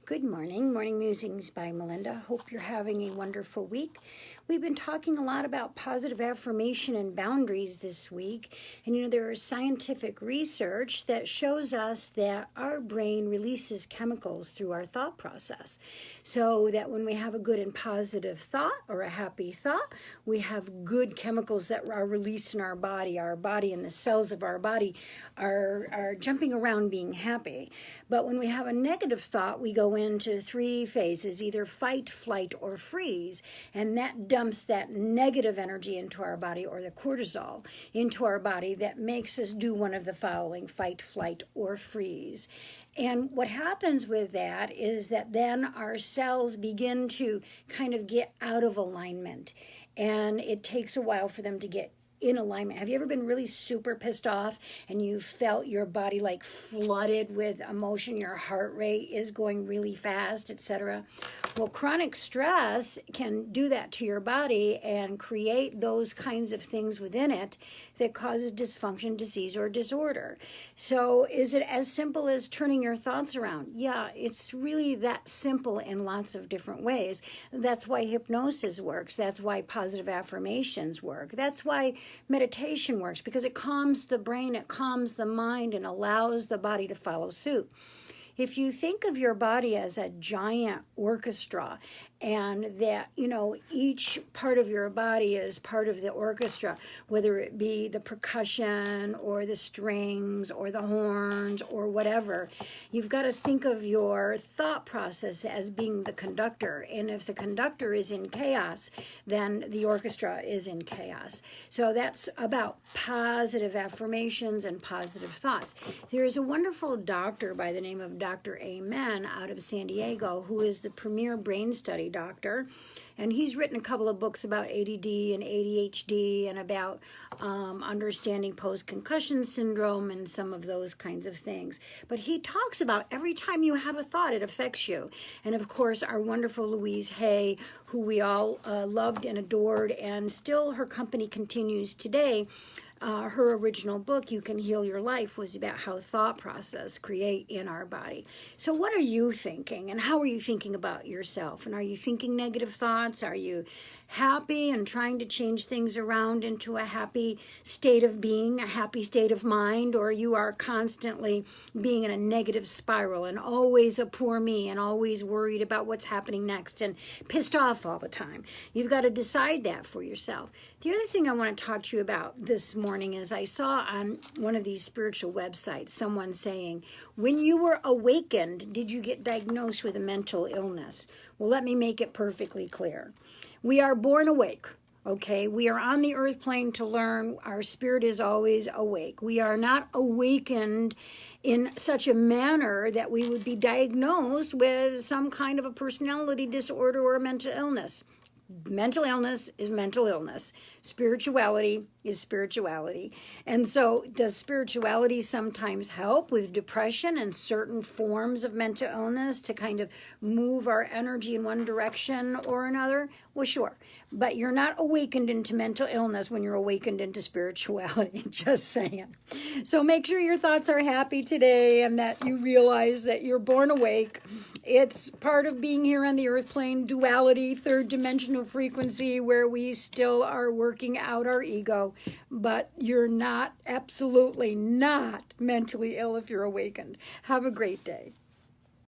Good morning. Morning Musings by Melinda. Hope you're having a wonderful week. We've been talking a lot about positive affirmation and boundaries this week. And there is scientific research that shows us that our brain releases chemicals through our thought process. So that when we have a good and positive thought or a happy thought, we have good chemicals that are released in our body. Our body and the cells of our body are jumping around being happy. But when we have a negative thought, we go into three phases, either fight, flight, or freeze. And that dumps that negative energy into our body, or the cortisol into our body, that makes us do one of the following: fight, flight, or freeze. And what happens with that is that then our cells begin to kind of get out of alignment. And it takes a while for them to get in alignment. Have you ever been really super pissed off and you felt your body like flooded with emotion, your heart rate is going really fast, etc.? Well, chronic stress can do that to your body and create those kinds of things within it that causes dysfunction, disease, or disorder. So is it as simple as turning your thoughts around? Yeah, it's really that simple in lots of different ways. That's why hypnosis works. That's why positive affirmations work. That's why meditation works, because it calms the brain, it calms the mind, and allows the body to follow suit. If you think of your body as a giant orchestra, and that, each part of your body is part of the orchestra, whether it be the percussion or the strings or the horns or whatever, you've got to think of your thought process as being the conductor. And if the conductor is in chaos, then the orchestra is in chaos. So that's about positive affirmations and positive thoughts. There is a wonderful doctor by the name of Dr. Amen out of San Diego, who is the premier brain study doctor, and he's written a couple of books about ADD and ADHD and about understanding post-concussion syndrome and some of those kinds of things. But he talks about every time you have a thought, it affects you. And of course, our wonderful Louise Hay, who we all loved and adored, and still her company continues today. Her original book, You Can Heal Your Life, was about how thought process create in our body. So what are you thinking, and how are you thinking about yourself? And are you thinking negative thoughts? Are you happy and trying to change things around into a happy state of being, a happy state of mind? Or you are constantly being in a negative spiral and always a poor me and always worried about what's happening next and pissed off all the time? You've got to decide that for yourself. The other thing I want to talk to you about this morning is I saw on one of these spiritual websites someone saying, when you were awakened, did you get diagnosed with a mental illness? Well, let me make it perfectly clear. We are born awake, okay? We are on the earth plane to learn. Our spirit is always awake. We are not awakened in such a manner that we would be diagnosed with some kind of a personality disorder or a mental illness. Mental illness is mental illness. Spirituality is spirituality. And so does spirituality sometimes help with depression and certain forms of mental illness to kind of move our energy in one direction or another? Well, sure. But you're not awakened into mental illness when you're awakened into spirituality. Just saying. So make sure your thoughts are happy today and that you realize that you're born awake. It's part of being here on the earth plane, duality, third dimensional frequency, where we still are working out our ego, but you're not, absolutely not mentally ill if you're awakened. Have a great day.